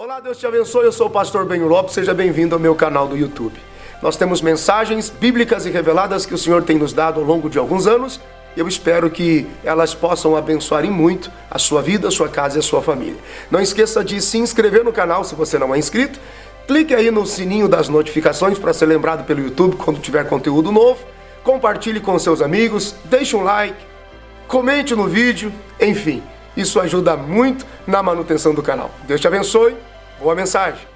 Olá, Deus te abençoe, eu sou o pastor Benhur Lopes, seja bem-vindo ao meu canal do YouTube. Nós temos mensagens bíblicas e reveladas que o Senhor tem nos dado ao longo de alguns anos e eu espero que elas possam abençoar em muito a sua vida, a sua casa e a sua família. Não esqueça de se inscrever no canal se você não é inscrito, clique aí no sininho das notificações para ser lembrado pelo YouTube quando tiver conteúdo novo, compartilhe com seus amigos, deixe um like, comente no vídeo, enfim, isso ajuda muito na manutenção do canal. Deus te abençoe. Boa mensagem.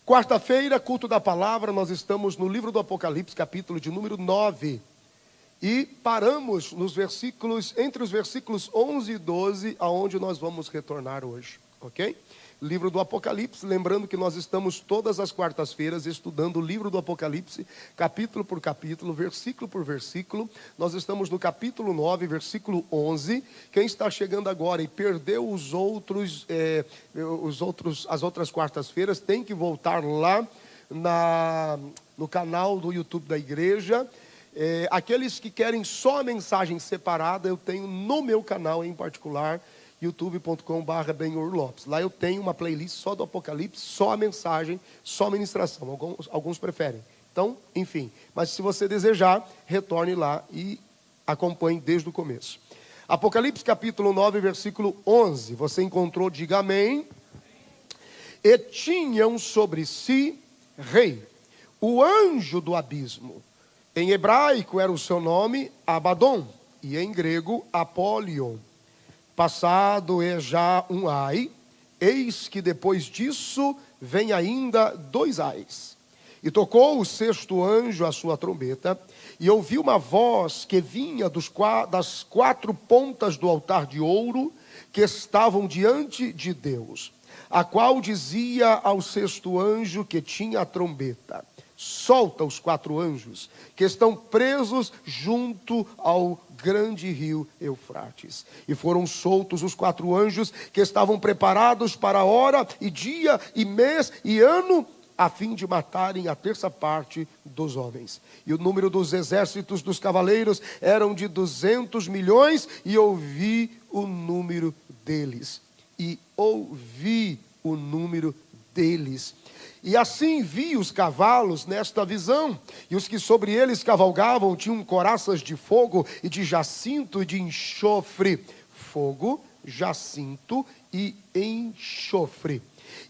Quarta-feira, culto da palavra, nós estamos no livro do Apocalipse, capítulo de número 9. E paramos nos versículos, entre os versículos 11 e 12, aonde nós vamos retornar hoje, ok? Livro do Apocalipse, lembrando que nós estamos todas as quartas-feiras estudando o livro do Apocalipse, capítulo por capítulo, versículo por versículo. Nós estamos no capítulo 9, versículo 11. Quem está chegando agora e perdeu as outras quartas-feiras, tem que voltar lá no canal do YouTube da igreja. Aqueles que querem só a mensagem separada, eu tenho no meu canal em particular, youtube.com/benhurlopes. Lá eu tenho uma playlist só do Apocalipse, só a mensagem, só a ministração. Alguns preferem. Então, enfim. Mas se você desejar, retorne lá e acompanhe desde o começo. Apocalipse capítulo 9, versículo 11. Você encontrou, diga amém. E tinham sobre si rei, o anjo do abismo. Em hebraico era o seu nome Abaddon, e em grego Apolion. Passado é já um ai, eis que depois disso vem ainda 2 ais. E tocou o 6º anjo a sua trombeta, e ouviu uma voz que vinha das 4 pontas do altar de ouro que estavam diante de Deus, a qual dizia ao 6º anjo que tinha a trombeta: solta os 4 anjos que estão presos junto ao grande rio Eufrates. E foram soltos os 4 anjos que estavam preparados para a hora e dia e mês e ano, a fim de matarem a 3ª parte dos homens. E o número dos exércitos dos cavaleiros eram de 200 milhões, e ouvi o número deles. E assim vi os cavalos nesta visão, e os que sobre eles cavalgavam tinham coraças de fogo e de jacinto e de enxofre. Fogo, jacinto e enxofre.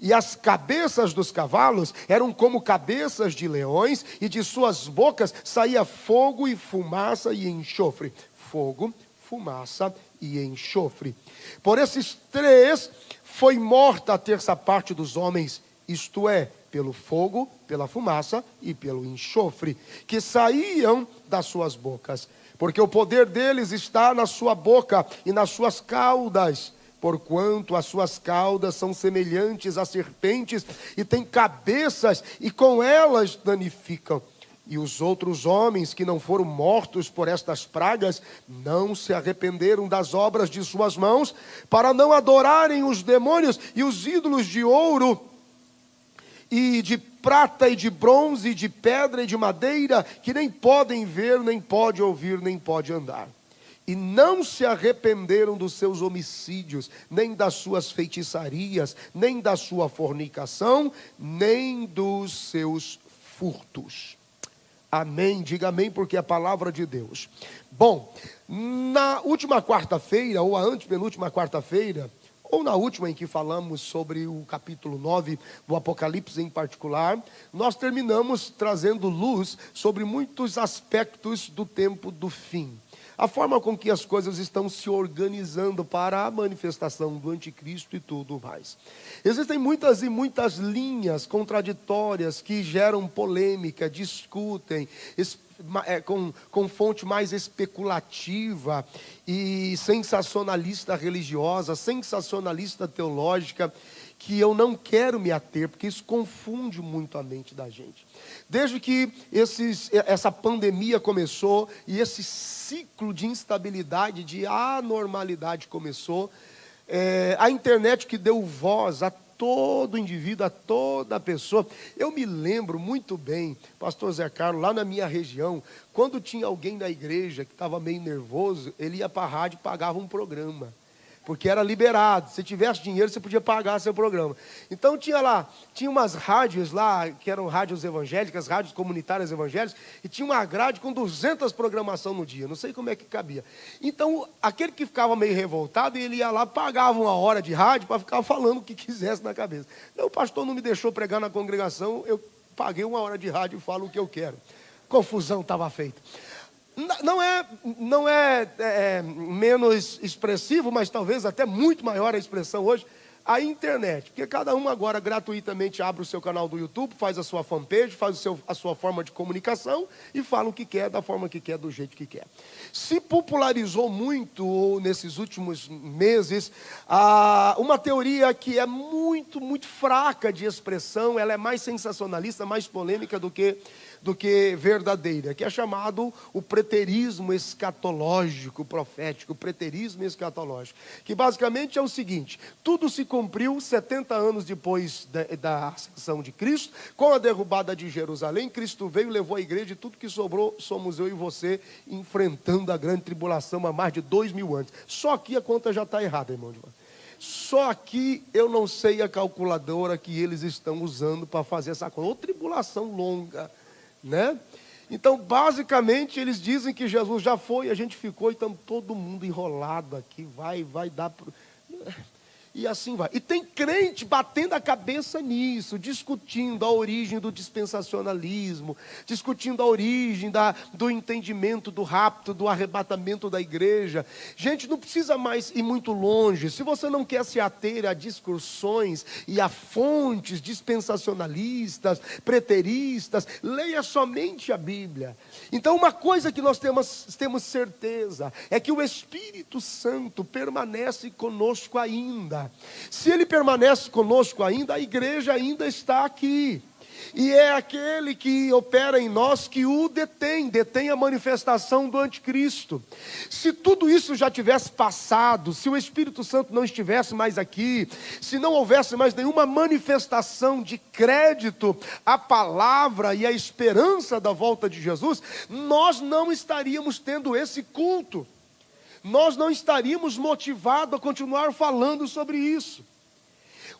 E as cabeças dos cavalos eram como cabeças de leões, e de suas bocas saía fogo e fumaça e enxofre. Fogo, fumaça e enxofre. Por esses 3 foi morta a 3ª parte dos homens, isto é, pelo fogo, pela fumaça e pelo enxofre, que saíam das suas bocas. Porque o poder deles está na sua boca e nas suas caudas, porquanto as suas caudas são semelhantes a serpentes e têm cabeças, e com elas danificam. E os outros homens que não foram mortos por estas pragas não se arrependeram das obras de suas mãos, para não adorarem os demônios e os ídolos de ouro e de prata e de bronze e de pedra e de madeira, que nem podem ver, nem pode ouvir, nem pode andar. E não se arrependeram dos seus homicídios, nem das suas feitiçarias, nem da sua fornicação, nem dos seus furtos. Amém, diga amém, porque é a palavra de Deus. Bom, na última quarta-feira, ou a antepenúltima quarta-feira, ou na última em que falamos sobre o capítulo 9 do Apocalipse em particular, nós terminamos trazendo luz sobre muitos aspectos do tempo do fim. A forma com que as coisas estão se organizando para a manifestação do anticristo e tudo mais. Existem muitas e muitas linhas contraditórias que geram polêmica, discutem, com fonte mais especulativa e sensacionalista religiosa, sensacionalista teológica, que eu não quero me ater, porque isso confunde muito a mente da gente. Desde que essa pandemia começou e esse ciclo de instabilidade, de anormalidade começou, a internet que deu voz a todo indivíduo, a toda pessoa. Eu me lembro muito bem, pastor Zé Carlos, lá na minha região, quando tinha alguém na igreja que estava meio nervoso, ele ia para a rádio e pagava um programa. porque era liberado. Se tivesse dinheiro, você podia pagar seu programa. Então tinha umas rádios lá, que eram rádios evangélicas, rádios comunitárias evangélicas, e tinha uma grade com 200 programação no dia. Não sei como é que cabia. Então, aquele que ficava meio revoltado, ele ia lá, pagava uma hora de rádio para ficar falando o que quisesse na cabeça. Então, o pastor não me deixou pregar na congregação, eu paguei uma hora de rádio e falo o que eu quero. Confusão estava feita. Não é menos expressivo, mas talvez até muito maior a expressão hoje, a internet. Porque cada um agora gratuitamente abre o seu canal do YouTube, faz a sua fanpage, faz a sua forma de comunicação e fala o que quer, da forma que quer, do jeito que quer. Se popularizou muito nesses últimos meses uma teoria que é muito, muito fraca de expressão, ela é mais sensacionalista, mais polêmica do que verdadeira, que é chamado o preterismo escatológico profético, o preterismo escatológico, que basicamente é o seguinte: tudo se cumpriu 70 anos depois da ascensão de Cristo, com a derrubada de Jerusalém. Cristo veio, levou a igreja, e tudo que sobrou somos eu e você enfrentando a grande tribulação há mais de 2000 anos. Só que a conta já está errada, irmão de Deus. Só que eu não sei a calculadora que eles estão usando para fazer essa conta. Ou tribulação longa, né? Então, basicamente, eles dizem que Jesus já foi, a gente ficou e estamos todo mundo enrolado aqui, vai dar... E assim vai. E tem crente batendo a cabeça nisso, discutindo a origem do dispensacionalismo, discutindo a origem do entendimento do rapto, do arrebatamento da igreja. Gente, não precisa mais ir muito longe. Se você não quer se ater a discussões e a fontes dispensacionalistas, preteristas, leia somente a Bíblia. Então, uma coisa que nós temos certeza é que o Espírito Santo permanece conosco ainda. Se ele permanece conosco ainda, a igreja ainda está aqui. E é aquele que opera em nós que o detém a manifestação do anticristo. Se tudo isso já tivesse passado, se o Espírito Santo não estivesse mais aqui, se não houvesse mais nenhuma manifestação de crédito à palavra e à esperança da volta de Jesus, nós não estaríamos tendo esse culto. Nós não estaríamos motivados a continuar falando sobre isso.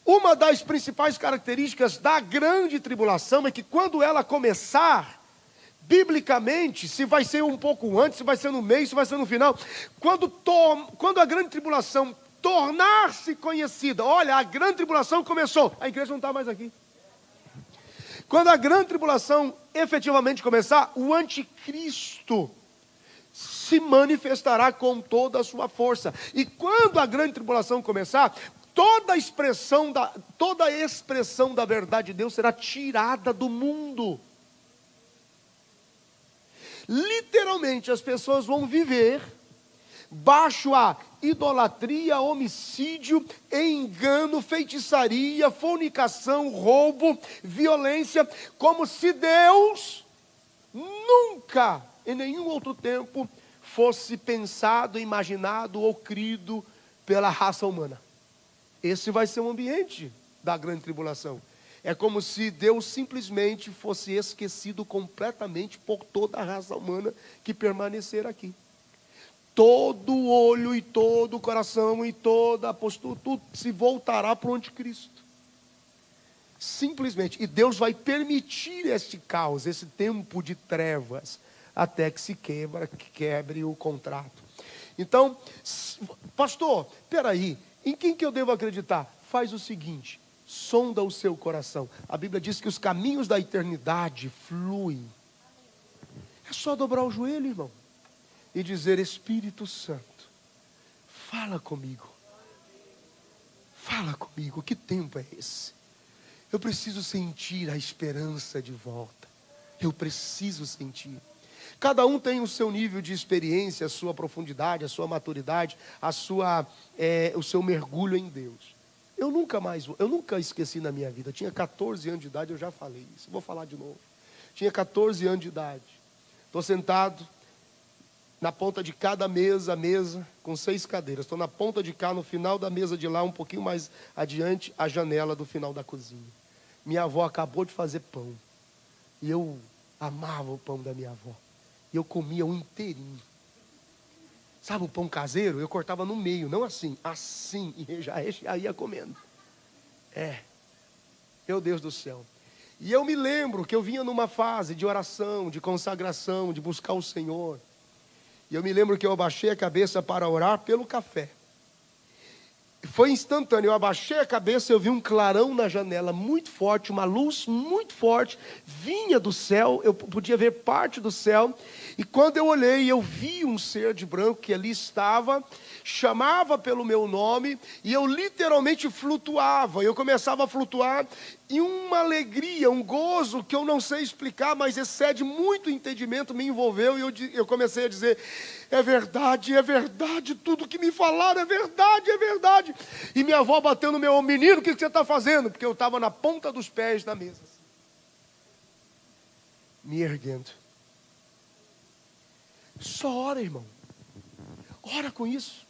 Uma das principais características da grande tribulação é que quando ela começar, biblicamente, se vai ser um pouco antes, se vai ser no meio, se vai ser no final, quando a grande tribulação tornar-se conhecida, olha, a grande tribulação começou, a igreja não está mais aqui. Quando a grande tribulação efetivamente começar, o anticristo se manifestará com toda a sua força. E quando a grande tribulação começar, toda a expressão da verdade de Deus será tirada do mundo. Literalmente, as pessoas vão viver baixo a idolatria, homicídio, engano, feitiçaria, fornicação, roubo, violência, como se Deus nunca, em nenhum outro tempo, fosse pensado, imaginado ou crido pela raça humana. Esse vai ser o ambiente da grande tribulação. É como se Deus simplesmente fosse esquecido completamente por toda a raça humana que permanecer aqui. Todo olho e todo coração e toda a postura, tudo se voltará para o anticristo. Simplesmente. E Deus vai permitir este caos, esse tempo de trevas, até que se quebre o contrato. Então, pastor, peraí, em quem que eu devo acreditar? Faz o seguinte, sonda o seu coração. A Bíblia diz que os caminhos da eternidade fluem. É só dobrar o joelho, irmão, e dizer: Espírito Santo, fala comigo. Fala comigo, que tempo é esse? Eu preciso sentir a esperança de volta. Eu preciso sentir. Cada um tem o seu nível de experiência, a sua profundidade, a sua maturidade, o seu mergulho em Deus. Eu nunca esqueci na minha vida. Eu tinha 14 anos de idade, eu já falei isso. Vou falar de novo. Tinha 14 anos de idade. Estou sentado na ponta de cada mesa, com 6 cadeiras. Estou na ponta de cá, no final da mesa de lá, um pouquinho mais adiante, a janela do final da cozinha. Minha avó acabou de fazer pão. E eu amava o pão da minha avó. E eu comia um inteirinho. Sabe o pão caseiro? Eu cortava no meio, não assim, e já ia comendo. Meu Deus do céu. E eu me lembro que eu vinha numa fase de oração, de consagração, de buscar o Senhor. E eu me lembro que eu abaixei a cabeça para orar pelo café. Foi instantâneo, eu abaixei a cabeça, eu vi um clarão na janela muito forte, uma luz muito forte, vinha do céu, eu podia ver parte do céu, e quando eu olhei, eu vi um ser de branco que ali estava, chamava pelo meu nome, e eu literalmente flutuava, eu começava a flutuar, e uma alegria, um gozo que eu não sei explicar, mas excede muito o entendimento, me envolveu, e eu comecei a dizer, é verdade, tudo que me falaram é verdade. E minha avó bateu no meu ombro, menino, o que você está fazendo? Porque eu estava na ponta dos pés da mesa, me erguendo. Só ora, irmão, ora com isso,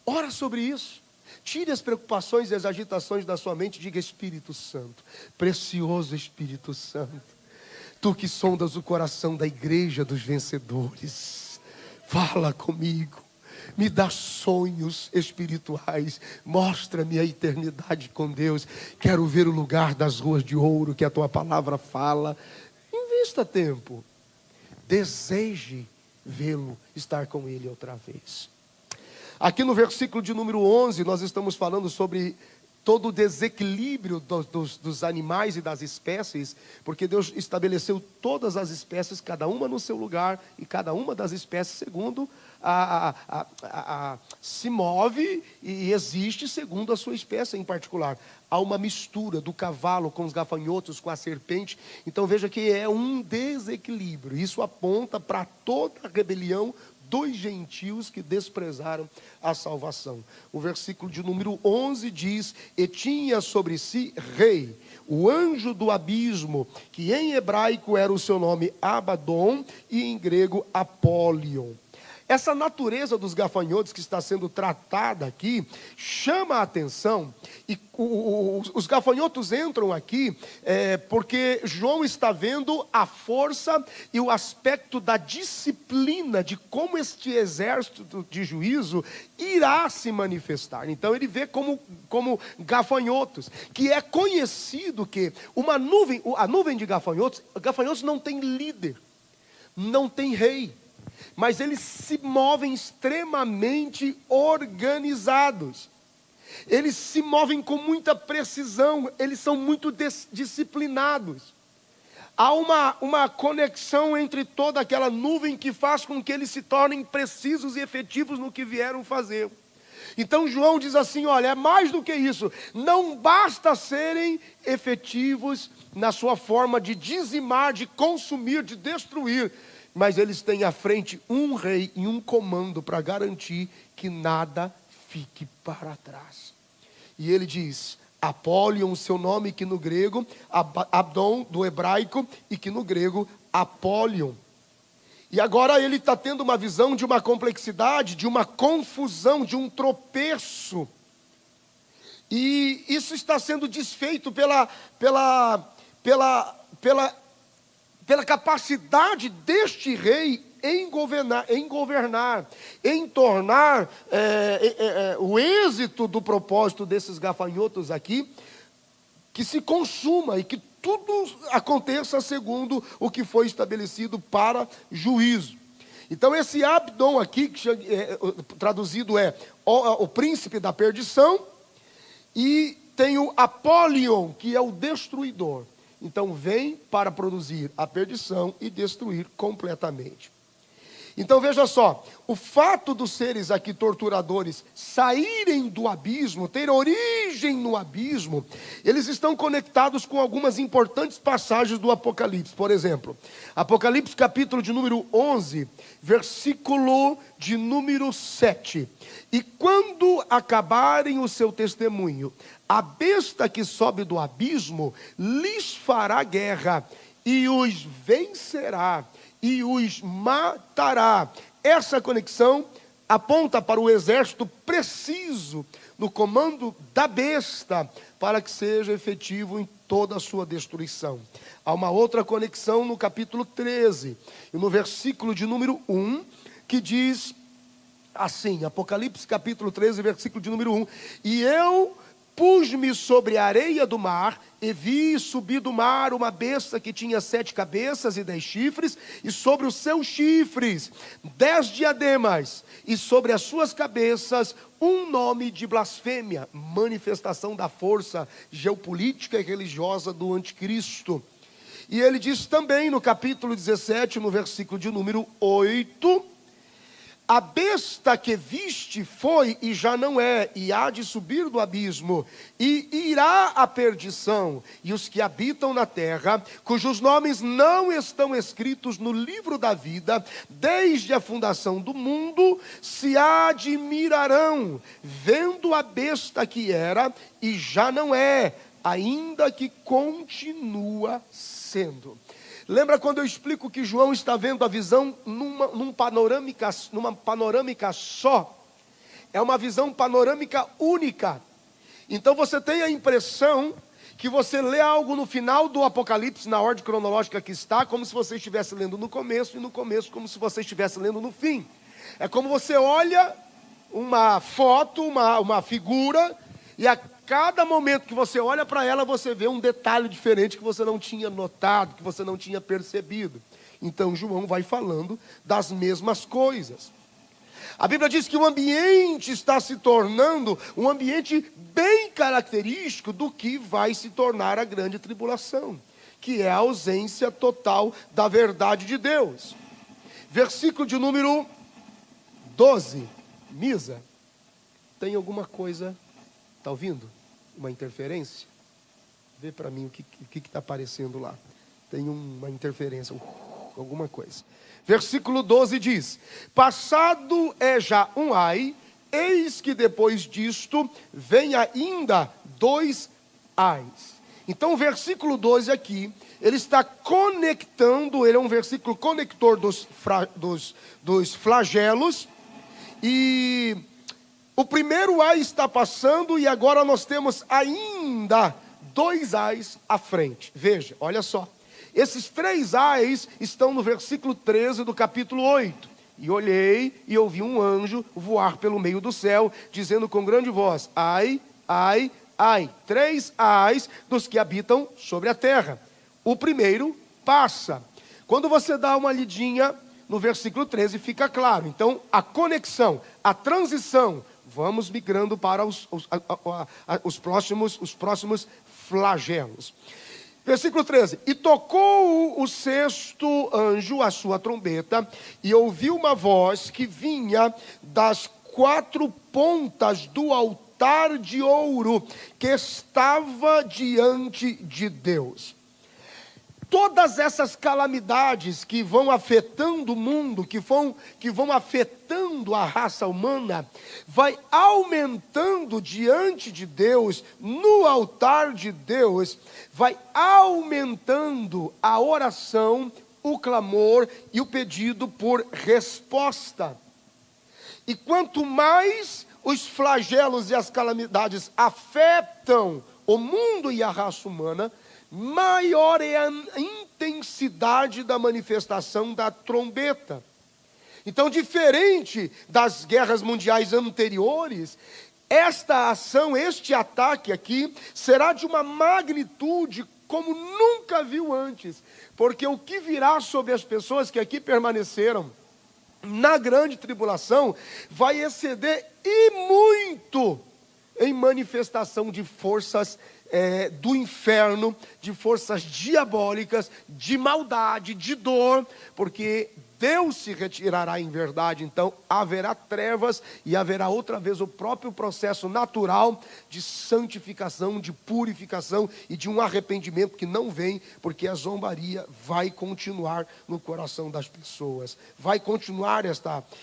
ora sobre isso. Tire as preocupações e as agitações da sua mente. Diga: Espírito Santo, precioso Espírito Santo, tu que sondas o coração da igreja dos vencedores, fala comigo, me dá sonhos espirituais, mostra-me a eternidade com Deus. Quero ver o lugar das ruas de ouro que a tua palavra fala. Invista tempo, deseje vê-lo, estar com ele outra vez. Aqui no versículo de número 11, nós estamos falando sobre todo o desequilíbrio dos animais e das espécies, porque Deus estabeleceu todas as espécies, cada uma no seu lugar, e cada uma das espécies segundo se move e existe segundo a sua espécie em particular. Há uma mistura do cavalo com os gafanhotos, com a serpente. Então veja que é um desequilíbrio. Isso aponta para toda a rebelião dos gentios que desprezaram a salvação. O versículo de número 11 diz: e tinha sobre si rei, o anjo do abismo, que em hebraico era o seu nome Abaddon e em grego Apolion. Essa natureza dos gafanhotos que está sendo tratada aqui chama a atenção, e os gafanhotos entram aqui porque João está vendo a força e o aspecto da disciplina de como este exército de juízo irá se manifestar. Então ele vê como gafanhotos, que é conhecido que a nuvem de gafanhotos não tem líder, não tem rei, mas eles se movem extremamente organizados. Eles se movem com muita precisão, eles são muito disciplinados. Há uma conexão entre toda aquela nuvem que faz com que eles se tornem precisos e efetivos no que vieram fazer. Então João diz assim: olha, é mais do que isso. Não basta serem efetivos na sua forma de dizimar, de consumir, de destruir, mas eles têm à frente um rei e um comando para garantir que nada fique para trás. E ele diz: Apolion, seu nome, que no grego, Abaddon, do hebraico, e que no grego, Apolion. E agora ele está tendo uma visão de uma complexidade, de uma confusão, de um tropeço. E isso está sendo desfeito pela capacidade deste rei em governar, em tornar o êxito do propósito desses gafanhotos aqui, que se consuma e que tudo aconteça segundo o que foi estabelecido para juízo. Então esse Abaddon aqui, que traduzido é o príncipe da perdição, e tem o Apolion, que é o destruidor. Então vem para produzir a perdição e destruir completamente. Então veja só, o fato dos seres aqui torturadores saírem do abismo, ter origem no abismo, eles estão conectados com algumas importantes passagens do Apocalipse. Por exemplo, Apocalipse capítulo de número 11, versículo de número 7. E quando acabarem o seu testemunho, a besta que sobe do abismo lhes fará guerra e os vencerá e os matará. Essa conexão aponta para o exército preciso no comando da besta, para que seja efetivo em toda a sua destruição. Há uma outra conexão no capítulo 13, e no versículo de número 1, que diz assim, Apocalipse capítulo 13, versículo de número 1. E eu pus-me sobre a areia do mar, e vi subir do mar uma besta que tinha 7 cabeças e 10 chifres, e sobre os seus chifres 10 diademas, e sobre as suas cabeças um nome de blasfêmia, manifestação da força geopolítica e religiosa do anticristo. E ele diz também no capítulo 17, no versículo de número 8... A besta que viste foi e já não é, e há de subir do abismo, e irá à perdição, e os que habitam na terra, cujos nomes não estão escritos no livro da vida, desde a fundação do mundo, se admirarão, vendo a besta que era e já não é, ainda que continua sendo. Lembra quando eu explico que João está vendo a visão numa panorâmica só? É uma visão panorâmica única. Então você tem a impressão que você lê algo no final do Apocalipse, na ordem cronológica que está, como se você estivesse lendo no começo, e no começo como se você estivesse lendo no fim. É como você olha uma foto, uma figura, e a cada momento que você olha para ela, você vê um detalhe diferente que você não tinha notado, que você não tinha percebido. Então João vai falando das mesmas coisas. A Bíblia diz que o ambiente está se tornando um ambiente bem característico do que vai se tornar a grande tribulação, que é a ausência total da verdade de Deus. Versículo de número 12. Misa, tem alguma coisa, está ouvindo? Uma interferência? Vê para mim o que está aparecendo lá. Tem uma interferência, alguma coisa. Versículo 12 diz: passado é já um ai, eis que depois disto vem ainda 2 ais. Então o versículo 12 aqui, ele está conectando, ele é um versículo conector dos flagelos, e o primeiro ai está passando, e agora nós temos ainda 2 ais à frente. Veja, olha só. Esses 3 ais estão no versículo 13 do capítulo 8. E olhei e ouvi um anjo voar pelo meio do céu, dizendo com grande voz: ai, ai, ai. 3 ais dos que habitam sobre a terra. O primeiro passa. Quando você dá uma lidinha no versículo 13, fica claro. Então, a conexão, a transição, vamos migrando para os próximos flagelos. Versículo 13. E tocou o 6º anjo a sua trombeta, e ouviu uma voz que vinha das 4 pontas do altar de ouro que estava diante de Deus. Todas essas calamidades que vão afetando o mundo, que vão afetando a raça humana, vai aumentando diante de Deus, no altar de Deus, vai aumentando a oração, o clamor e o pedido por resposta. E quanto mais os flagelos e as calamidades afetam o mundo e a raça humana, maior é a intensidade da manifestação da trombeta. Então, diferente das guerras mundiais anteriores, esta ação, este ataque aqui, será de uma magnitude como nunca viu antes. Porque o que virá sobre as pessoas que aqui permaneceram na grande tribulação, vai exceder e muito em manifestação de forças do inferno, de forças diabólicas, de maldade, de dor, porque Deus se retirará em verdade. Então haverá trevas e haverá outra vez o próprio processo natural de santificação, de purificação e de um arrependimento que não vem, porque a zombaria vai continuar no coração das pessoas, vai continuar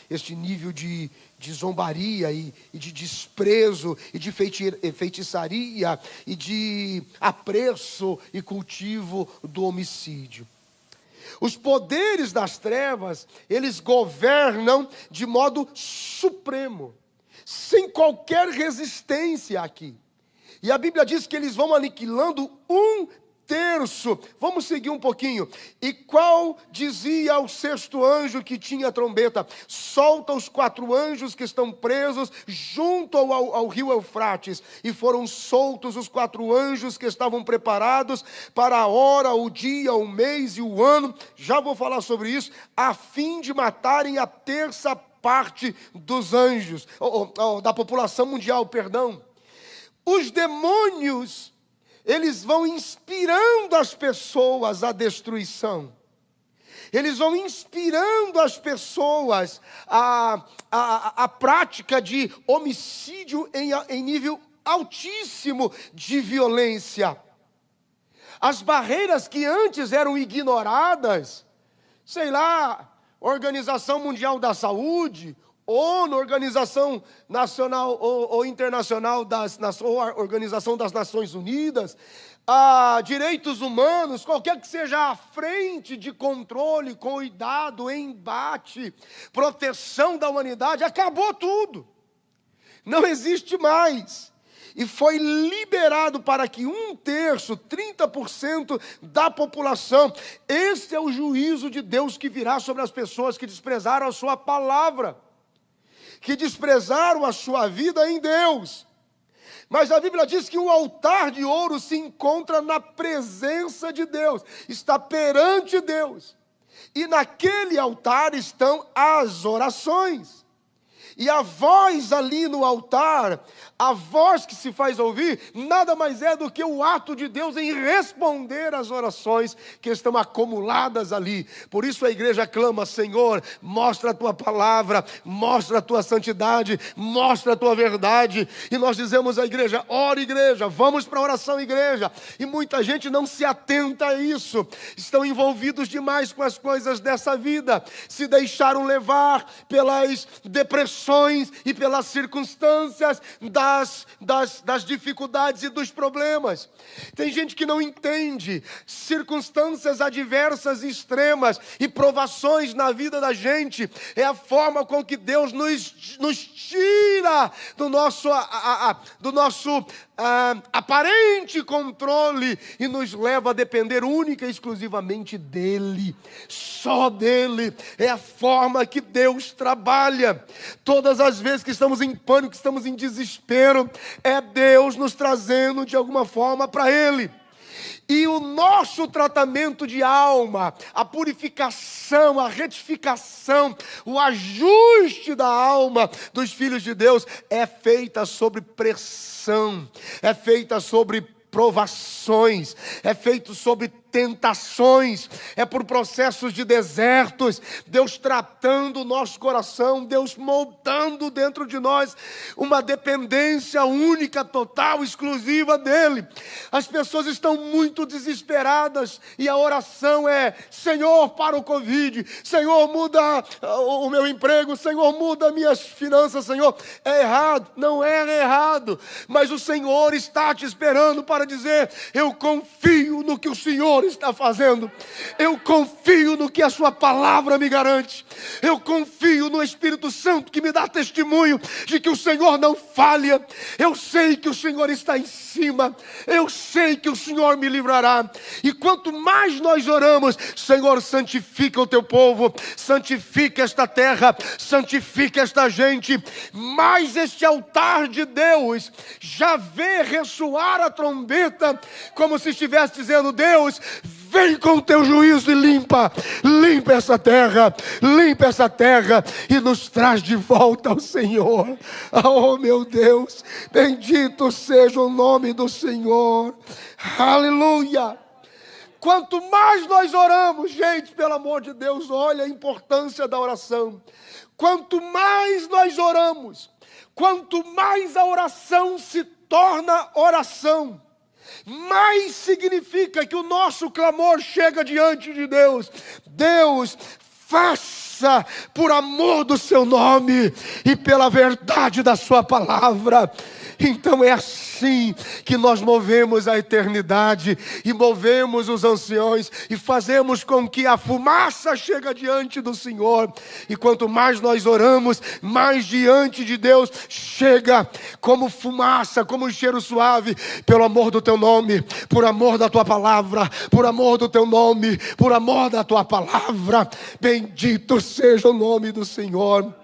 este nível de zombaria e de desprezo e de feitiçaria e de apreço e cultivo do homicídio. Os poderes das trevas, eles governam de modo supremo, sem qualquer resistência aqui. E a Bíblia diz que eles vão aniquilando 1/3 terço, vamos seguir um pouquinho. E qual dizia ao sexto anjo que tinha a trombeta: solta os 4 anjos que estão presos junto ao rio Eufrates. E foram soltos os 4 anjos que estavam preparados para a hora, o dia, o mês e o ano. Já vou falar sobre isso, a fim de matarem a terça parte dos anjos, da população mundial, perdão. Os demônios, eles vão inspirando as pessoas à destruição. Eles vão inspirando as pessoas à prática de homicídio em nível altíssimo de violência. As barreiras que antes eram ignoradas, sei lá, Organização Mundial da Saúde, ONU, Organização Nacional ou Internacional ou Organização das Nações Unidas, direitos humanos, qualquer que seja a frente de controle, cuidado, embate, proteção da humanidade, acabou tudo. Não existe mais. E foi liberado para que 1/3, 30% da população, esse é o juízo de Deus que virá sobre as pessoas que desprezaram a sua palavra, que desprezaram a sua vida em Deus. Mas a Bíblia diz que o altar de ouro se encontra na presença de Deus, está perante Deus. E naquele altar estão as orações. E a voz ali no altar, a voz que se faz ouvir, nada mais é do que o ato de Deus em responder às orações que estão acumuladas ali. Por isso a igreja clama: Senhor, mostra a tua palavra, mostra a tua santidade, mostra a tua verdade. E nós dizemos à igreja: ora igreja, vamos para a oração igreja. E muita gente não se atenta a isso, estão envolvidos demais com as coisas dessa vida, se deixaram levar pelas depressões e pelas circunstâncias das dificuldades e dos problemas. Tem gente que não entende circunstâncias adversas e extremas e provações na vida da gente. É a forma com que Deus nos tira do nosso aparente controle e nos leva a depender única e exclusivamente dEle, só dEle. É a forma que Deus trabalha. Todas as vezes que estamos em pânico, que estamos em desespero, é Deus nos trazendo de alguma forma para Ele. E o nosso tratamento de alma, a purificação, a retificação, o ajuste da alma dos filhos de Deus é feita sobre pressão, é feita sobre provações, é feito sobre tentações, é por processos de desertos, Deus tratando o nosso coração, Deus moldando dentro de nós uma dependência única, total, exclusiva dEle. As pessoas estão muito desesperadas e a oração é: Senhor, para o Covid, Senhor, muda o meu emprego, Senhor, muda minhas finanças, Senhor. É errado? Não é errado, mas o Senhor está te esperando para dizer: eu confio no que o Senhor está fazendo, eu confio no que a sua palavra me garante, eu confio no Espírito Santo que me dá testemunho de que o Senhor não falha. Eu sei que o Senhor está em cima, eu sei que o Senhor me livrará. E quanto mais nós oramos: Senhor, santifica o teu povo, santifica esta terra, santifica esta gente, mais este altar de Deus já vê ressoar a trombeta, como se estivesse dizendo: Deus, vem com o teu juízo e limpa essa terra e nos traz de volta ao Senhor. Oh meu Deus, bendito seja o nome do Senhor, aleluia. Quanto mais nós oramos, gente, pelo amor de Deus, olha a importância da oração. Quanto mais nós oramos, quanto mais a oração se torna oração, mais significa que o nosso clamor chega diante de Deus. Deus, faça por amor do seu nome e pela verdade da sua palavra. Então é assim que nós movemos a eternidade e movemos os anciões e fazemos com que a fumaça chegue diante do Senhor. E quanto mais nós oramos, mais diante de Deus chega como fumaça, como um cheiro suave, pelo amor do teu nome, por amor da tua palavra, por amor do teu nome, por amor da tua palavra. Bendito seja o nome do Senhor.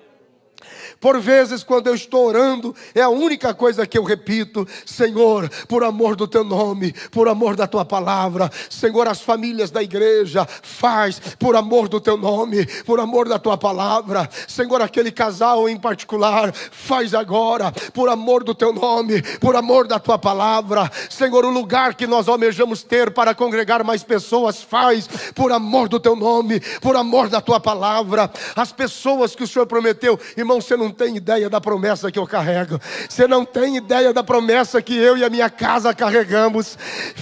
Por vezes, quando eu estou orando, é a única coisa que eu repito: Senhor, por amor do teu nome, por amor da tua palavra. Senhor, as famílias da igreja, faz por amor do teu nome, por amor da tua palavra. Senhor, aquele casal em particular, faz agora, por amor do teu nome, por amor da tua palavra. Senhor, o lugar que nós almejamos ter para congregar mais pessoas, faz por amor do teu nome, por amor da tua palavra. As pessoas que o Senhor prometeu, irmão, você não tem ideia da promessa que eu carrego. Você não tem ideia da promessa que eu e a minha casa carregamos.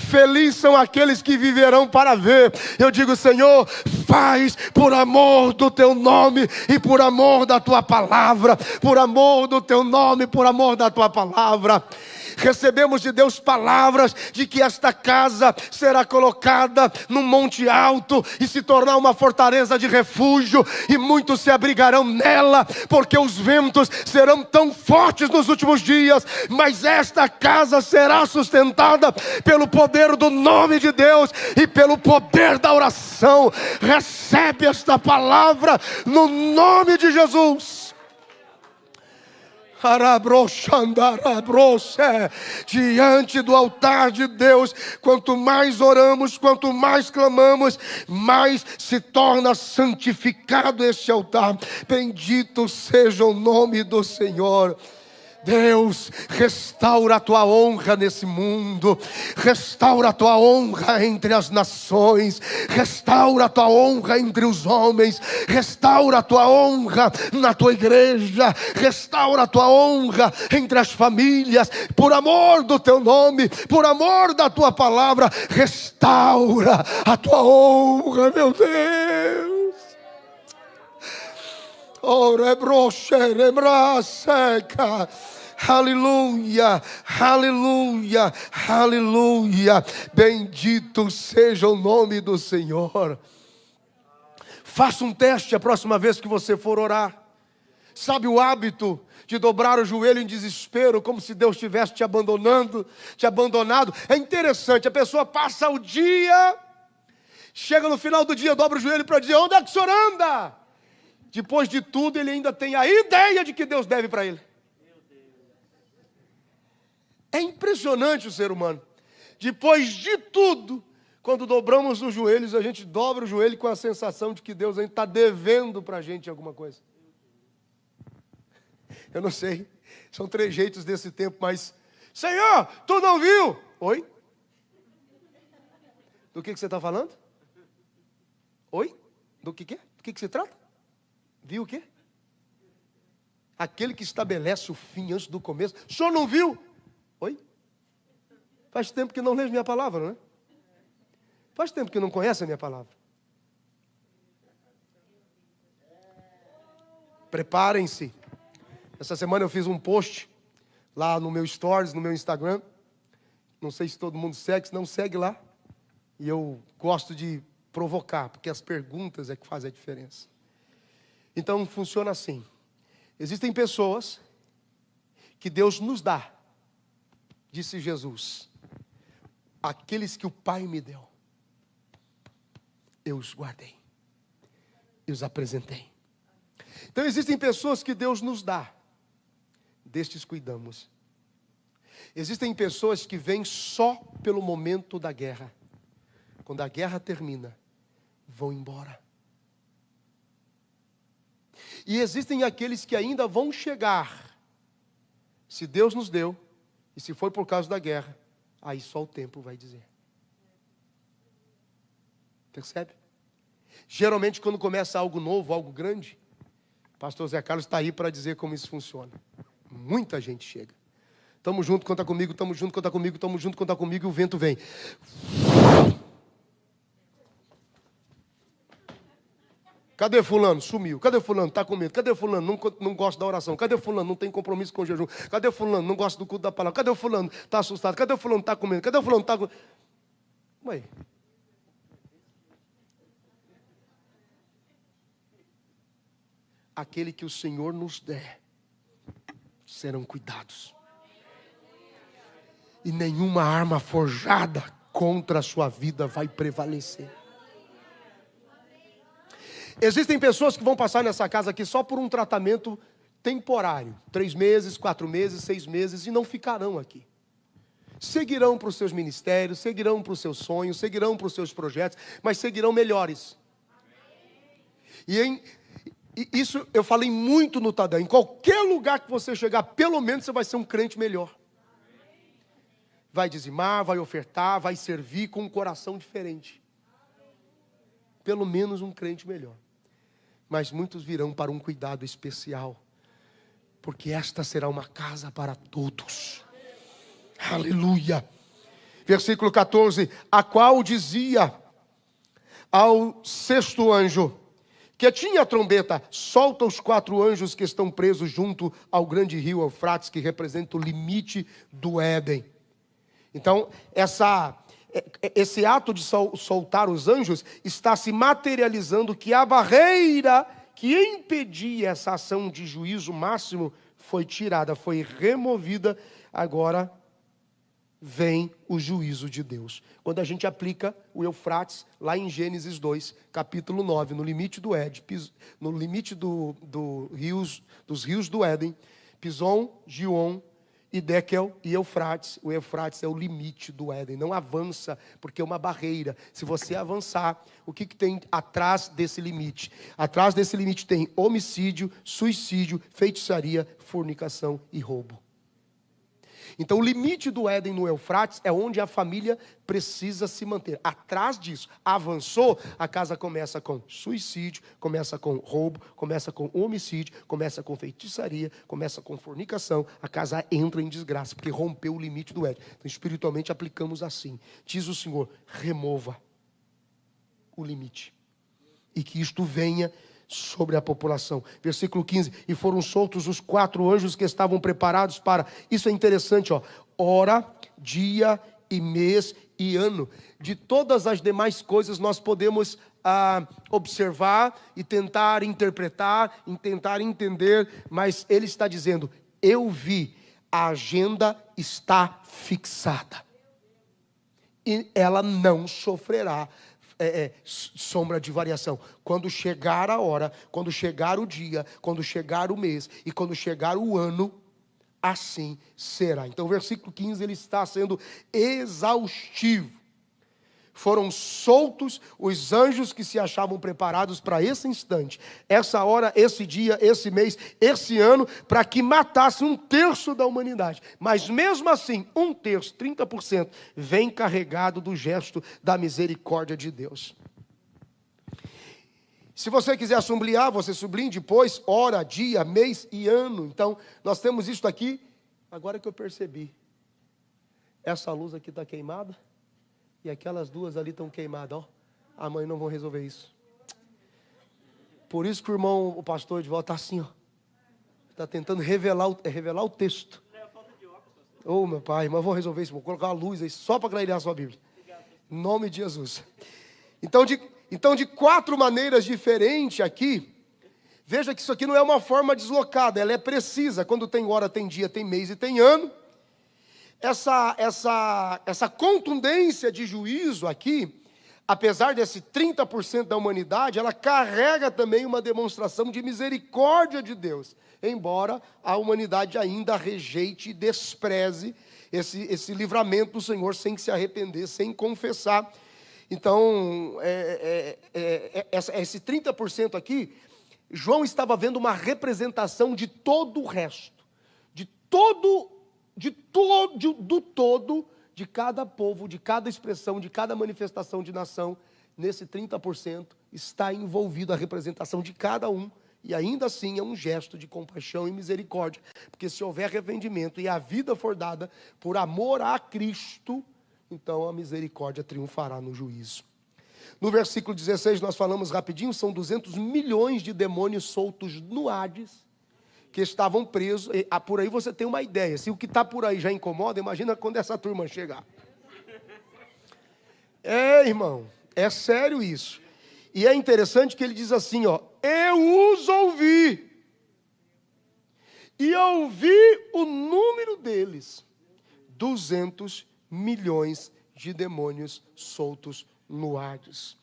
Felizes são aqueles que viverão para ver. Eu digo: Senhor, faz por amor do teu nome e por amor da tua palavra. Por amor do teu nome, por amor da tua palavra. Recebemos de Deus palavras de que esta casa será colocada num monte alto e se tornar uma fortaleza de refúgio, e muitos se abrigarão nela, porque os ventos serão tão fortes nos últimos dias. Mas esta casa será sustentada pelo poder do nome de Deus e pelo poder da oração. Recebe esta palavra no nome de Jesus. Diante do altar de Deus, quanto mais oramos, quanto mais clamamos, mais se torna santificado este altar. Bendito seja o nome do Senhor. Deus, restaura a tua honra nesse mundo, restaura a tua honra entre as nações, restaura a tua honra entre os homens, restaura a tua honra na tua igreja, restaura a tua honra entre as famílias, por amor do teu nome, por amor da tua palavra. Restaura a tua honra, meu Deus. Aleluia, aleluia, aleluia. Bendito seja o nome do Senhor. Faça um teste a próxima vez que você for orar. Sabe o hábito de dobrar o joelho em desespero, como se Deus estivesse te abandonado? É interessante, a pessoa passa o dia, chega no final do dia, dobra o joelho para dizer: onde é que o senhor anda? Depois de tudo, ele ainda tem a ideia de que Deus deve para ele. É impressionante o ser humano. Depois de tudo, quando dobramos os joelhos, a gente dobra o joelho com a sensação de que Deus ainda está devendo para a gente alguma coisa. Eu não sei, são trejeitos desse tempo, mas: Senhor, tu não viu? Oi? Do que você está falando? Oi? Do que é? Do que se trata? Viu o quê? Aquele que estabelece o fim antes do começo. O senhor não viu? Oi? Faz tempo que não lê minha palavra, não é? Faz tempo que não conhece a minha palavra. Preparem-se. Essa semana eu fiz um post lá no meu Stories, no meu Instagram. Não sei se todo mundo segue, se não segue lá. E eu gosto de provocar, porque as perguntas é que fazem a diferença. Então funciona assim. Existem pessoas que Deus nos dá, disse Jesus: aqueles que o Pai me deu, eu os guardei e os apresentei. Então existem pessoas que Deus nos dá, destes cuidamos. Existem pessoas que vêm só pelo momento da guerra. Quando a guerra termina, vão embora. E existem aqueles que ainda vão chegar. Se Deus nos deu, e se foi por causa da guerra, aí só o tempo vai dizer. Percebe? Geralmente quando começa algo novo, algo grande, o pastor Zé Carlos está aí para dizer como isso funciona. Muita gente chega. Tamo junto, conta comigo, tamo junto, conta comigo, tamo junto, conta comigo, e o vento vem. Cadê fulano? Sumiu. Cadê fulano? Está com medo. Cadê fulano? Não gosta da oração. Cadê fulano? Não tem compromisso com o jejum. Cadê fulano? Não gosta do culto da palavra. Cadê o fulano? Está assustado. Cadê o fulano? Está com medo. Cadê o fulano? Está com... Ué. Aquele que o Senhor nos der, serão cuidados. E nenhuma arma forjada contra a sua vida vai prevalecer. Existem pessoas que vão passar nessa casa aqui só por um tratamento temporário. 3 meses, 4 meses, 6 meses, e não ficarão aqui. Seguirão para os seus ministérios, seguirão para os seus sonhos, seguirão para os seus projetos, mas seguirão melhores. E isso eu falei muito no Tadã. Em qualquer lugar que você chegar, pelo menos você vai ser um crente melhor. Vai dizimar, vai ofertar, vai servir com um coração diferente. Pelo menos um crente melhor. Mas muitos virão para um cuidado especial, porque esta será uma casa para todos. Aleluia. Versículo 14: a qual dizia ao 6º anjo, que tinha a trombeta: solta os 4 anjos que estão presos junto ao grande rio Eufrates, que representa o limite do Éden. Então, esse ato de soltar os anjos está se materializando que a barreira que impedia essa ação de juízo máximo foi tirada, foi removida. Agora vem o juízo de Deus. Quando a gente aplica o Eufrates, lá em Gênesis 2, capítulo 9, no limite do Éden, no limite dos rios do Éden, Pison, Gion, e Dekel e Eufrates. O Eufrates é o limite do Éden. Não avança, porque é uma barreira. Se você avançar, o que tem atrás desse limite? Atrás desse limite tem homicídio, suicídio, feitiçaria, fornicação e roubo. Então o limite do Éden no Eufrates é onde a família precisa se manter. Atrás disso, avançou, a casa começa com suicídio, começa com roubo, começa com homicídio, começa com feitiçaria, começa com fornicação. A casa entra em desgraça, porque rompeu o limite do Éden. Então espiritualmente aplicamos assim. Diz o Senhor: remova o limite. E que isto venha sobre a população. Versículo 15: e foram soltos os 4 anjos que estavam preparados para... Isso é interessante, ó. Hora, dia e mês e ano. De todas as demais coisas nós podemos observar e tentar interpretar, e tentar entender, mas ele está dizendo: eu vi, a agenda está fixada. E ela não sofrerá sombra de variação. Quando chegar a hora, quando chegar o dia, quando chegar o mês e quando chegar o ano, assim será. Então o versículo 15 ele está sendo exaustivo. Foram soltos os anjos que se achavam preparados para esse instante, essa hora, esse dia, esse mês, esse ano, para que matasse 1/3 da humanidade. Mas mesmo assim, 1/3, 30%, vem carregado do gesto da misericórdia de Deus. Se você quiser sublinhar, você sublinha depois, hora, dia, mês e ano. Então, nós temos isso aqui. Agora que eu percebi, essa luz aqui está queimada. E aquelas 2 ali estão queimadas, ó. Amanhã não vão resolver isso. Por isso que o pastor de volta está assim, ó. Está tentando revelar o texto. Oh, meu pai, mas vou resolver isso. Vou colocar uma luz aí só para clarear a sua Bíblia. Em nome de Jesus. Então, de 4 maneiras diferentes aqui, veja que isso aqui não é uma forma deslocada, ela é precisa. Quando tem hora, tem dia, tem mês e tem ano. Essa contundência de juízo aqui, apesar desse 30% da humanidade, ela carrega também uma demonstração de misericórdia de Deus, embora a humanidade ainda rejeite e despreze esse livramento do Senhor sem se arrepender, sem confessar. Então, esse 30% aqui, João estava vendo uma representação de todo o resto, de cada povo, de cada expressão, de cada manifestação de nação. Nesse 30% está envolvido a representação de cada um, e ainda assim é um gesto de compaixão e misericórdia, porque se houver arrependimento e a vida for dada por amor a Cristo, então a misericórdia triunfará no juízo. No versículo 16 nós falamos rapidinho, são 200 milhões de demônios soltos no Hades, que estavam presos. Por aí você tem uma ideia, se o que está por aí já incomoda, imagina quando essa turma chegar. Irmão, é sério isso. E é interessante que ele diz assim, ó, eu os ouvi, e ouvi o número deles, 200 milhões de demônios soltos no Hades.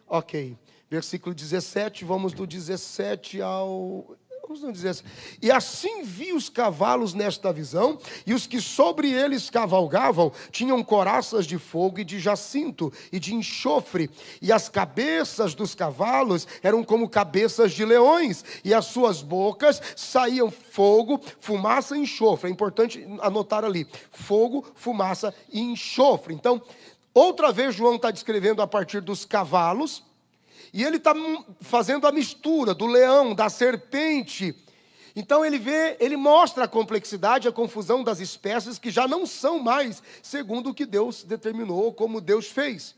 Ok, versículo 17, vamos do 17 ao... Vamos no 17. E assim vi os cavalos nesta visão, e os que sobre eles cavalgavam tinham coraças de fogo e de jacinto e de enxofre, e as cabeças dos cavalos eram como cabeças de leões, e as suas bocas saíam fogo, fumaça e enxofre. É importante anotar ali, fogo, fumaça e enxofre. Então, outra vez João está descrevendo a partir dos cavalos, e ele está fazendo a mistura do leão, da serpente. Então ele mostra a complexidade, a confusão das espécies que já não são mais segundo o que Deus determinou, como Deus fez.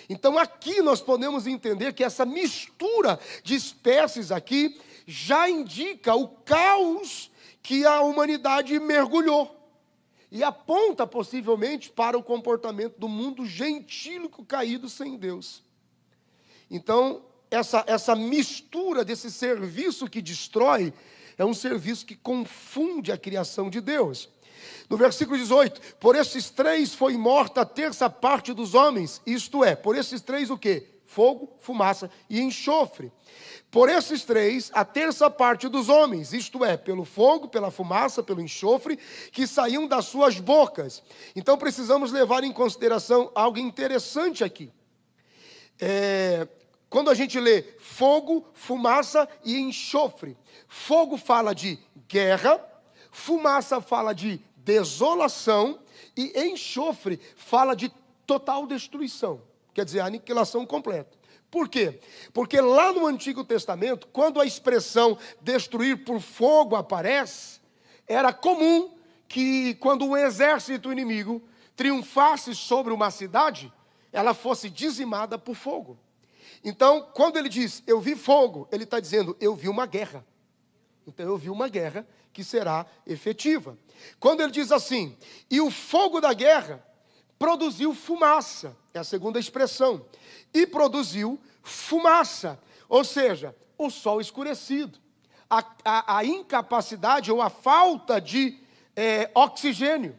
Então aqui nós podemos entender que essa mistura de espécies aqui já indica o caos que a humanidade mergulhou. E aponta possivelmente para o comportamento do mundo gentílico caído sem Deus. Então, essa mistura desse serviço que destrói, é um serviço que confunde a criação de Deus. No versículo 18, por esses três foi morta a terça parte dos homens, isto é, por esses três o quê? Fogo, fumaça e enxofre. Por esses três, a terça parte dos homens, isto é, pelo fogo, pela fumaça, pelo enxofre, que saíam das suas bocas. Então precisamos levar em consideração algo interessante aqui. Quando a gente lê fogo, fumaça e enxofre, fogo fala de guerra, fumaça fala de desolação e enxofre fala de total destruição, quer dizer, aniquilação completa. Por quê? Porque lá no Antigo Testamento, quando a expressão destruir por fogo aparece, era comum que quando um exército inimigo triunfasse sobre uma cidade, ela fosse dizimada por fogo. Então, quando ele diz, eu vi fogo, ele está dizendo, eu vi uma guerra. Então, eu vi uma guerra que será efetiva. Quando ele diz assim, e o fogo da guerra produziu fumaça, é a segunda expressão, e produziu fumaça, ou seja, o sol escurecido, a incapacidade ou a falta de oxigênio,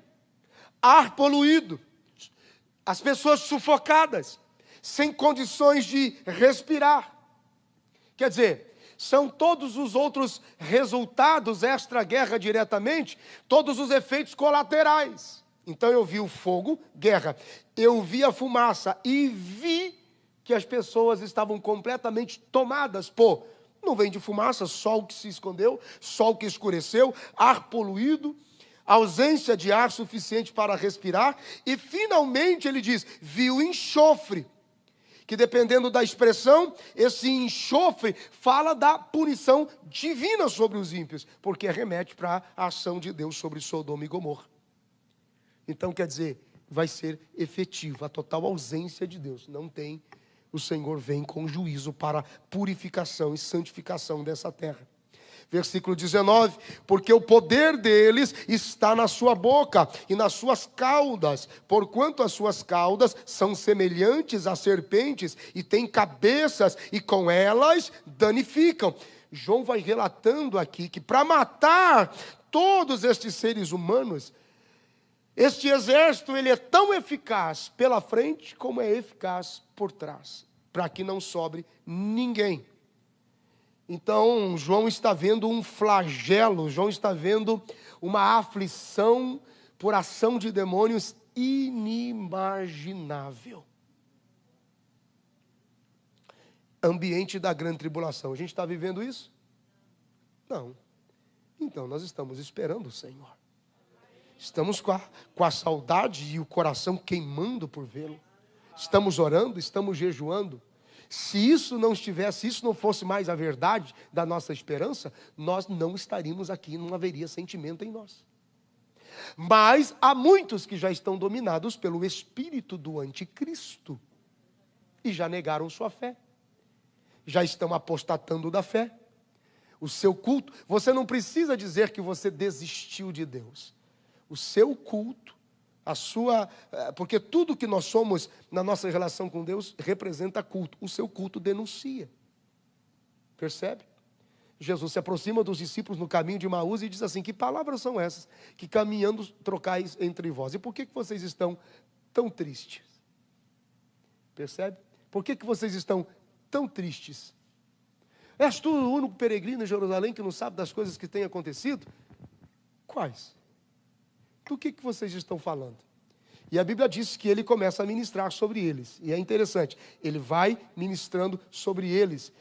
ar poluído, as pessoas sufocadas, sem condições de respirar. Quer dizer, são todos os outros resultados extra-guerra diretamente, todos os efeitos colaterais. Então eu vi o fogo, guerra, eu vi a fumaça e vi que as pessoas estavam completamente tomadas por nuvem de fumaça, sol que se escondeu, sol que escureceu, ar poluído, ausência de ar suficiente para respirar, e finalmente ele diz, viu enxofre, que dependendo da expressão, esse enxofre fala da punição divina sobre os ímpios, porque remete para a ação de Deus sobre Sodoma e Gomorra. Então quer dizer, vai ser efetiva a total ausência de Deus, não tem, o Senhor vem com juízo para purificação e santificação dessa terra. Versículo 19, porque o poder deles está na sua boca e nas suas caudas, porquanto as suas caudas são semelhantes a serpentes e têm cabeças e com elas danificam. João vai relatando aqui que para matar todos estes seres humanos, este exército ele é tão eficaz pela frente como é eficaz por trás, para que não sobre ninguém. Então, João está vendo um flagelo, João está vendo uma aflição por ação de demônios inimaginável. Ambiente da grande tribulação. A gente está vivendo isso? Não. Então, nós estamos esperando o Senhor. Estamos com a saudade e o coração queimando por vê-lo. Estamos orando, estamos jejuando. Se isso não fosse mais a verdade da nossa esperança, nós não estaríamos aqui, não haveria sentimento em nós. Mas há muitos que já estão dominados pelo espírito do anticristo. e já negaram sua fé. Já estão apostatando da fé. O seu culto, você não precisa dizer que você desistiu de Deus. O seu culto, porque tudo que nós somos na nossa relação com Deus representa culto. O seu culto denuncia. Percebe? Jesus se aproxima dos discípulos no caminho de Emaús e diz assim: que palavras são essas que caminhando trocais entre vós? E por que vocês estão tão tristes? Percebe? Por que vocês estão tão tristes? És tu o único peregrino em Jerusalém que não sabe das coisas que têm acontecido? Quais? Do que vocês estão falando? E a Bíblia diz que ele começa a ministrar sobre eles. E é interessante, ele vai ministrando sobre eles.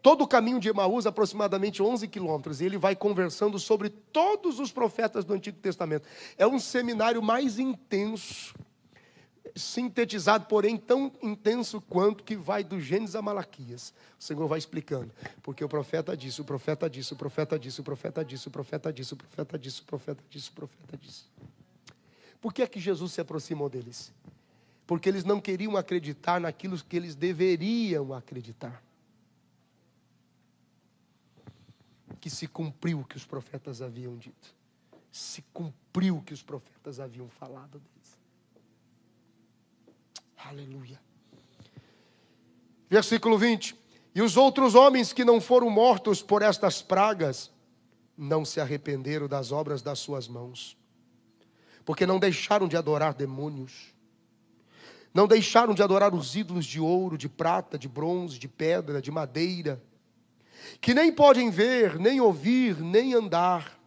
Todo o caminho de Emaús, aproximadamente 11 quilômetros, e ele vai conversando sobre todos os profetas do Antigo Testamento. É um seminário mais intenso, sintetizado, porém tão intenso quanto, que vai do Gênesis a Malaquias. O Senhor vai explicando, porque o profeta disse, o profeta disse, o profeta disse, o profeta disse, o profeta disse, o profeta disse, o profeta disse, o profeta disse. Por que é que Jesus se aproximou deles? Porque eles não queriam acreditar naquilo que eles deveriam acreditar. Que se cumpriu o que os profetas haviam dito. Se cumpriu o que os profetas haviam falado deles. Aleluia. Versículo 20. E os outros homens que não foram mortos por estas pragas, não se arrependeram das obras das suas mãos. Porque não deixaram de adorar demônios. Não deixaram de adorar os ídolos de ouro, de prata, de bronze, de pedra, de madeira, que nem podem ver, nem ouvir, nem andar.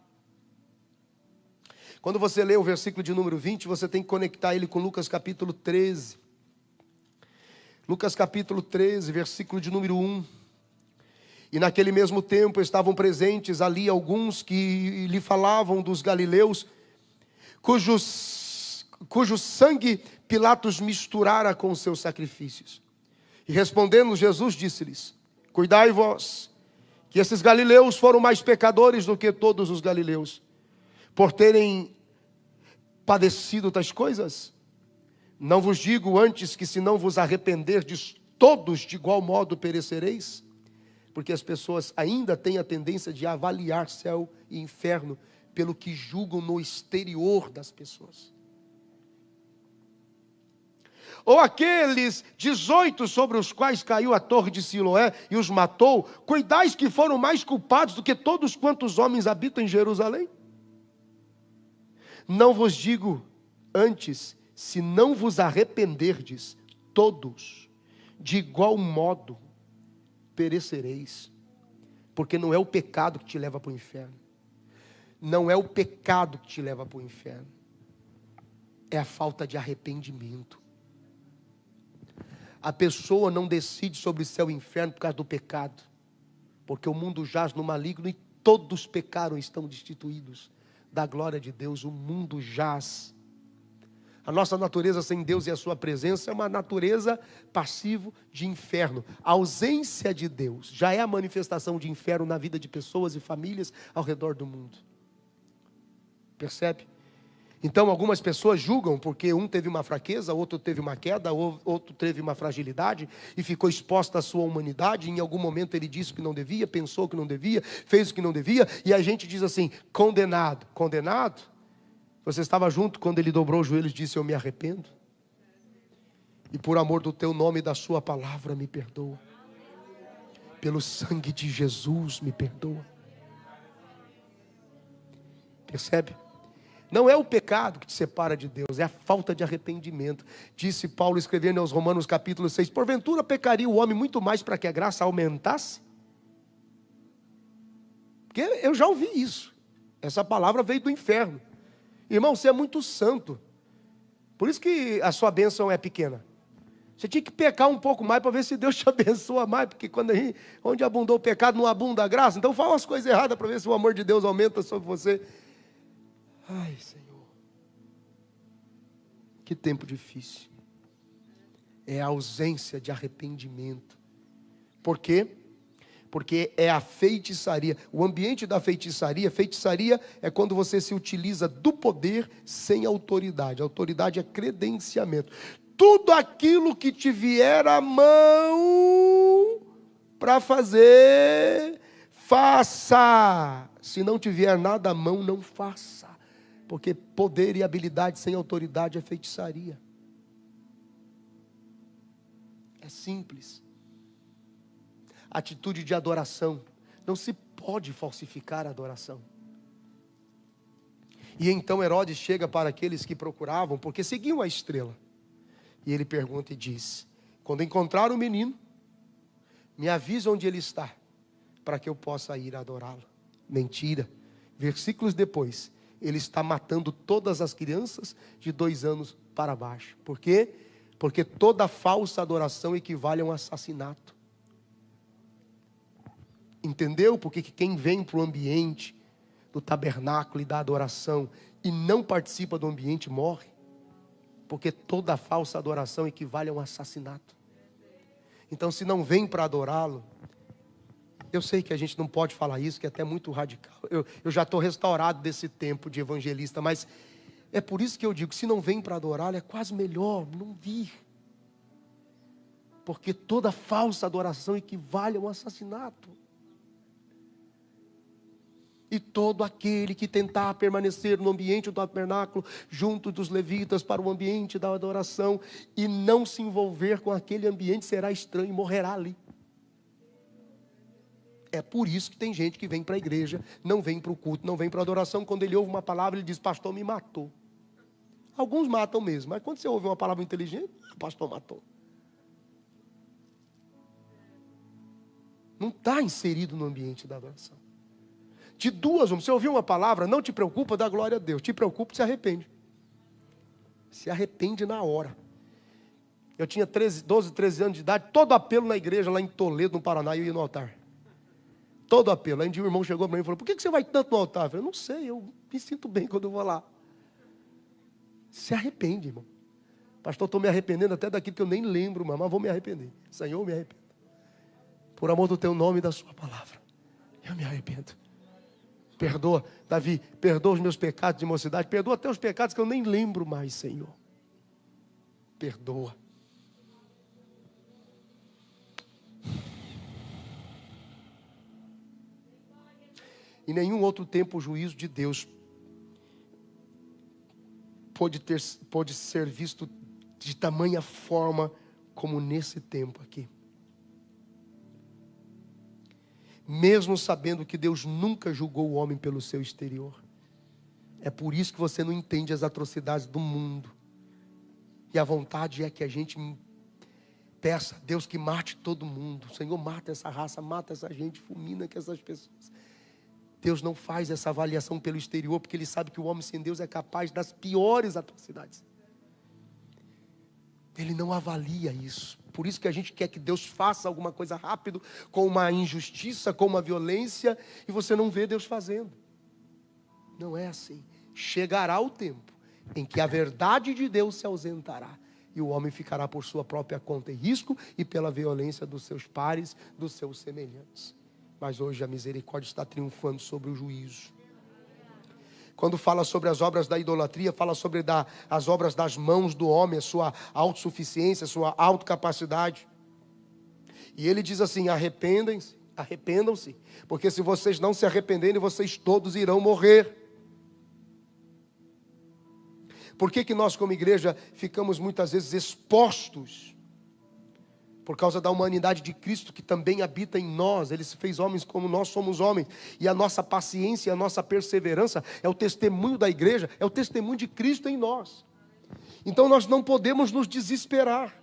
Quando você lê o versículo de número 20, você tem que conectar ele com Lucas capítulo 13. Lucas capítulo 13, versículo de número 1. E naquele mesmo tempo estavam presentes ali alguns que lhe falavam dos galileus, cujo sangue Pilatos misturara com os seus sacrifícios. E respondendo Jesus disse-lhes: cuidai vós, que esses galileus foram mais pecadores do que todos os galileus, por terem padecido tais coisas. Não vos digo antes que se não vos arrependerdes, todos de igual modo perecereis? Porque as pessoas ainda têm a tendência de avaliar céu e inferno pelo que julgam no exterior das pessoas. Ou aqueles 18 sobre os quais caiu a torre de Siloé e os matou, cuidais que foram mais culpados do que todos quantos homens habitam em Jerusalém? Não vos digo antes, se não vos arrependerdes, todos, de igual modo, perecereis. Porque não é o pecado que te leva para o inferno. Não é o pecado que te leva para o inferno. É a falta de arrependimento. A pessoa não decide sobre céu e inferno por causa do pecado. Porque o mundo jaz no maligno e todos pecaram e estão destituídos da glória de Deus. O mundo jaz. A nossa natureza sem Deus e a sua presença é uma natureza passiva de inferno. A ausência de Deus já é a manifestação de inferno na vida de pessoas e famílias ao redor do mundo. Percebe? Então algumas pessoas julgam porque um teve uma fraqueza, outro teve uma queda, outro teve uma fragilidade e ficou exposto à sua humanidade. Em algum momento ele disse o que não devia, pensou o que não devia, fez o que não devia, e a gente diz assim: condenado. Condenado? Você estava junto quando ele dobrou os joelhos e disse: eu me arrependo, e por amor do teu nome e da sua palavra me perdoa. Pelo sangue de Jesus me perdoa. Percebe? Não é o pecado que te separa de Deus, é a falta de arrependimento. Disse Paulo escrevendo aos Romanos capítulo 6, porventura pecaria o homem muito mais para que a graça aumentasse? Porque eu já ouvi isso. Essa palavra veio do inferno. Irmão, você é muito santo. Por isso que a sua bênção é pequena. Você tinha que pecar um pouco mais para ver se Deus te abençoa mais. Porque onde abundou o pecado, não abunda a graça. Então fala as coisas erradas para ver se o amor de Deus aumenta sobre você. Ai, Senhor. Que tempo difícil. É a ausência de arrependimento. Por quê? Porque é a feitiçaria. O ambiente da feitiçaria é quando você se utiliza do poder sem autoridade. A autoridade é credenciamento. tudo aquilo que te vier à mão para fazer, faça. Se não te vier nada à mão, não faça. Porque poder e habilidade sem autoridade é feitiçaria. É simples. Atitude de adoração. Não se pode falsificar a adoração. E então Herodes chega para aqueles que procuravam, porque seguiam a estrela. E ele pergunta e diz: quando encontrar o menino, me avisa onde ele está, para que eu possa ir adorá-lo. Mentira. Versículos depois, ele está matando todas as crianças de 2 anos para baixo. Por quê? Porque toda falsa adoração equivale a um assassinato. Entendeu? Porque quem vem para o ambiente do tabernáculo e da adoração e não participa do ambiente morre. Porque toda falsa adoração equivale a um assassinato. Então, se não vem para adorá-lo, eu sei que a gente não pode falar isso, que é até muito radical. Eu já estou restaurado desse tempo de evangelista, mas é por isso que eu digo, se não vem para adorá-lo, é quase melhor não vir. Porque toda falsa adoração equivale a um assassinato. E todo aquele que tentar permanecer no ambiente do tabernáculo, junto dos levitas, para o ambiente da adoração, e não se envolver com aquele ambiente, será estranho e morrerá ali. É por isso que tem gente que vem para a igreja, não vem para o culto, não vem para a adoração. Quando ele ouve uma palavra, ele diz: pastor me matou. Alguns matam mesmo, mas quando você ouve uma palavra inteligente, o pastor matou. Não está inserido no ambiente da adoração. De duas, você ouviu uma palavra, não te preocupa, dá glória a Deus. Te preocupa, se arrepende. Se arrepende na hora. Eu tinha 12, 13 anos de idade, todo apelo na igreja, lá em Toledo, no Paraná, eu ia no altar. Todo apelo. Aí um dia o irmão chegou para mim e falou: por que você vai tanto no altar? Eu falei: não sei, eu me sinto bem quando eu vou lá. Se arrepende, irmão. Pastor, estou me arrependendo até daquilo que eu nem lembro, mas vou me arrepender. Senhor, me arrependo. Por amor do teu nome e da sua palavra. Eu me arrependo. Perdoa, Davi, perdoa os meus pecados de mocidade, perdoa até os pecados que eu nem lembro mais, Senhor. Perdoa. Em nenhum outro tempo o juízo de Deus pôde ser visto de tamanha forma como nesse tempo aqui. Mesmo sabendo que Deus nunca julgou o homem pelo seu exterior. É por isso que você não entende as atrocidades do mundo. E a vontade é que a gente peça a Deus que mate todo mundo. Senhor, mata essa raça, mata essa gente, fulmina que essas pessoas. Deus não faz essa avaliação pelo exterior, porque Ele sabe que o homem sem Deus é capaz das piores atrocidades. Ele não avalia isso. Por isso que a gente quer que Deus faça alguma coisa rápido, com uma injustiça, com uma violência, e você não vê Deus fazendo. Não é assim. Chegará o tempo em que a verdade de Deus se ausentará, e o homem ficará por sua própria conta e risco, e pela violência dos seus pares, dos seus semelhantes. Mas hoje a misericórdia está triunfando sobre o juízo. Quando fala sobre as obras da idolatria, fala sobre as obras das mãos do homem, a sua autossuficiência, a sua autocapacidade. E ele diz assim: arrependam-se, porque se vocês não se arrependerem, vocês todos irão morrer. Por que nós como igreja ficamos muitas vezes expostos? Por causa da humanidade de Cristo que também habita em nós. Ele se fez homens como nós somos homens. E a nossa paciência, a nossa perseverança é o testemunho da igreja, é o testemunho de Cristo em nós. Então nós não podemos nos desesperar.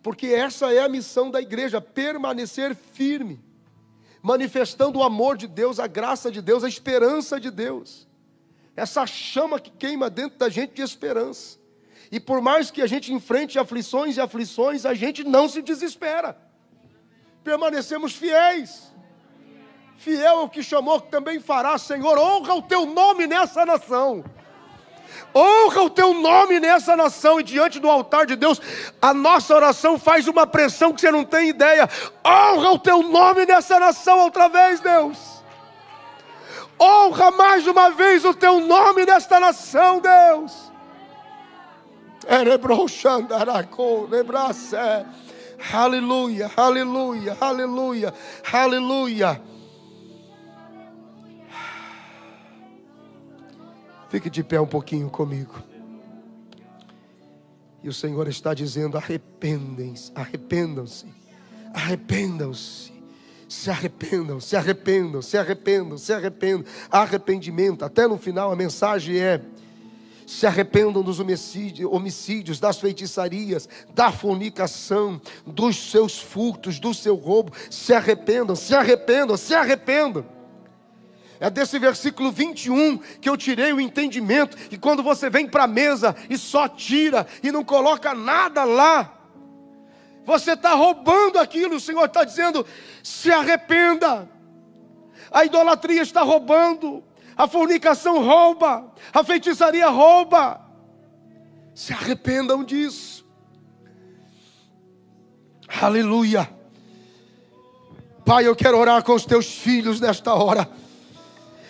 Porque essa é a missão da igreja, permanecer firme. Manifestando o amor de Deus, a graça de Deus, a esperança de Deus. Essa chama que queima dentro da gente de esperança. E por mais que a gente enfrente aflições e aflições, a gente não se desespera. Permanecemos fiéis. Fiel é o que chamou, que também fará. Senhor, honra o teu nome nessa nação. Honra o teu nome nessa nação. E diante do altar de Deus, a nossa oração faz uma pressão que você não tem ideia. Honra o teu nome nessa nação outra vez, Deus. Honra mais uma vez o teu nome nesta nação, Deus. Aleluia, aleluia, aleluia, aleluia. Fique de pé um pouquinho comigo. E o Senhor está dizendo: arrependem-se, arrependam-se, arrependam-se, se arrependam, se arrependam, se arrependam, se arrependam. Arrependimento, até no final a mensagem é: se arrependam dos homicídios, das feitiçarias, da fornicação, dos seus furtos, do seu roubo. Se arrependam, se arrependam, se arrependam. É desse versículo 21 que eu tirei o entendimento. E quando você vem para a mesa e só tira e não coloca nada lá, você está roubando aquilo. O Senhor está dizendo: se arrependa. A idolatria está roubando, a fornicação rouba, a feitiçaria rouba. Se arrependam disso. Aleluia. Pai, eu quero orar com os teus filhos nesta hora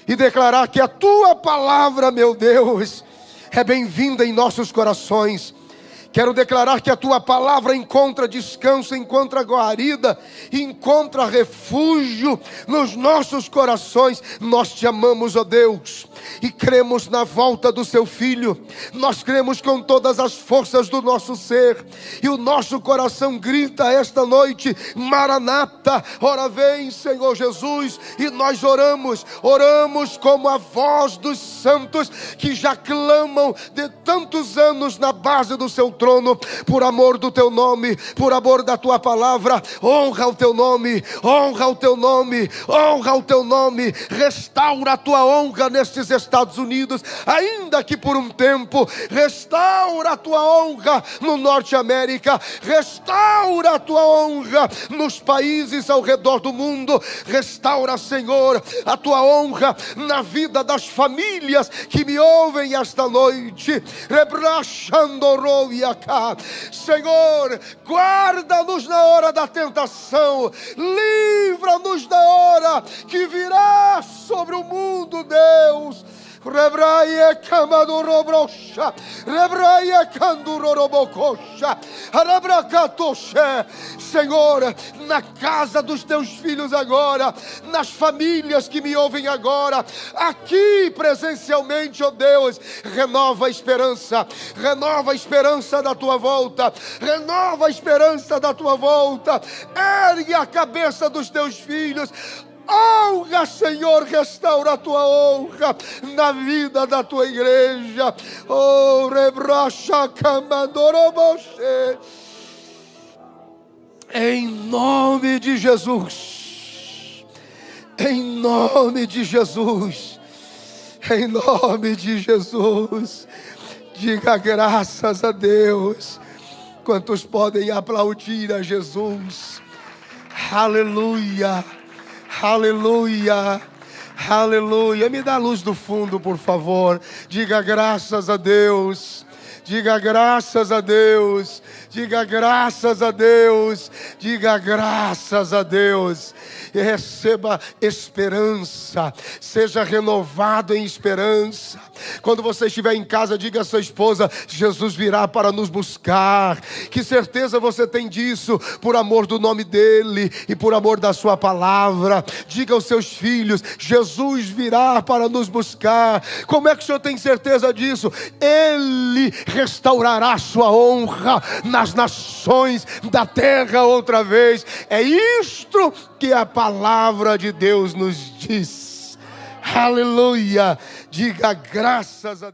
e declarar que a tua palavra, meu Deus, é bem-vinda em nossos corações. Quero declarar que a tua palavra encontra descanso, encontra guarida, encontra refúgio nos nossos corações. Nós te amamos, ó Deus, e cremos na volta do seu Filho. Nós cremos com todas as forças do nosso ser, e o nosso coração grita esta noite: Maranata, ora vem, Senhor Jesus. E nós oramos como a voz dos santos que já clamam de tantos anos na base do seu trono, por amor do teu nome, por amor da tua palavra. Honra o teu nome, honra o teu nome, honra o teu nome. Restaura a tua honra nestes Estados Unidos, ainda que por um tempo. Restaura a tua honra no Norte América, restaura a tua honra nos países ao redor do mundo. Restaura, Senhor, a tua honra na vida das famílias que me ouvem esta noite. Senhor, guarda-nos na hora da tentação, livra-nos da hora que virá sobre o mundo, Deus. Senhor, na casa dos teus filhos agora, nas famílias que me ouvem agora, aqui presencialmente, ó Deus, renova a esperança da tua volta, renova a esperança da tua volta. Ergue a cabeça dos teus filhos. Honra, Senhor, restaura a tua honra na vida da tua igreja. Oh, rebrocha camandoroboshe. Em nome de Jesus. Em nome de Jesus. Em nome de Jesus. Diga graças a Deus. Quantos podem aplaudir a Jesus? Aleluia. Aleluia, aleluia. Me dá a luz do fundo, por favor. Diga graças a Deus. Diga graças a Deus. Diga graças a Deus. Diga graças a Deus. E receba esperança. Seja renovado em esperança. Quando você estiver em casa, diga à sua esposa: Jesus virá para nos buscar. Que certeza você tem disso? Por amor do nome dele e por amor da sua palavra. Diga aos seus filhos: Jesus virá para nos buscar. Como é que o senhor tem certeza disso? Ele restaurará a sua honra nas nações da terra outra vez. É isto que a palavra de Deus nos diz. Aleluia. Diga graças a Deus.